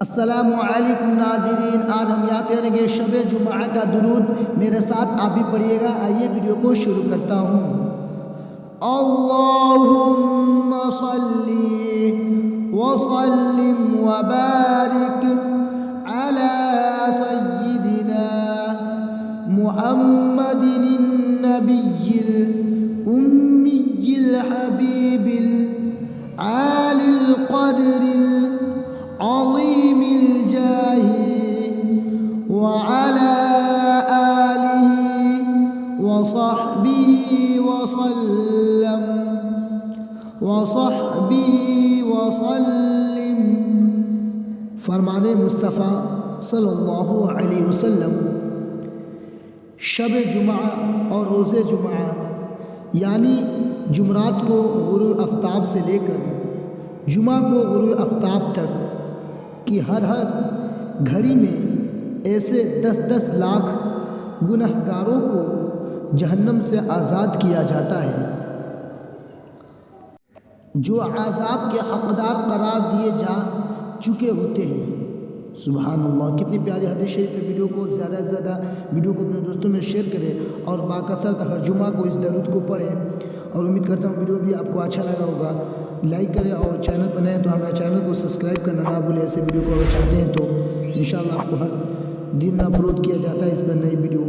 السلام علیکم ناظرین، آج ہم یاد کریں گے شب جمعہ کا درود۔ میرے ساتھ آپ بھی پڑھیے گا۔ آئیے ویڈیو کو شروع کرتا ہوں۔ اللہم صلی وسلم وبارک علی سیدنا محمد النبی الأمی الحبیب العالی القدر عظیم الجاہ وعلى آلہ وصحبہ وسلم۔ فرمان مصطفیٰ صلی اللہ علیہ وسلم۔ شب جمعہ اور روز جمعہ یعنی جمعرات کو غروب آفتاب سے لے کر جمعہ کو غروب آفتاب تک کہ ہر گھڑی میں ایسے 10 لاکھ گنہگاروں کو جہنم سے آزاد کیا جاتا ہے، جو عذاب کے حقدار قرار دیے جا چکے ہوتے ہیں۔ سبحان اللہ، کتنی پیاری حدیث شریف ہے۔ ویڈیو کو زیادہ سے زیادہ اپنے دوستوں میں شیئر کریں اور باکثرت ہر جمعہ کو اس درود کو پڑھیں، اور امید کرتا ہوں ویڈیو بھی آپ کو اچھا لگا ہوگا۔ لائک کریں اور چینل پر نئے ہیں تو ہمارے چینل کو سبسکرائب کرنا نہ بھولیں۔ ایسے ویڈیو کو اگر چاہتے ہیں تو انشاءاللہ آپ کو ہر دن اپلوڈ کیا جاتا ہے اس پر نئی ویڈیو۔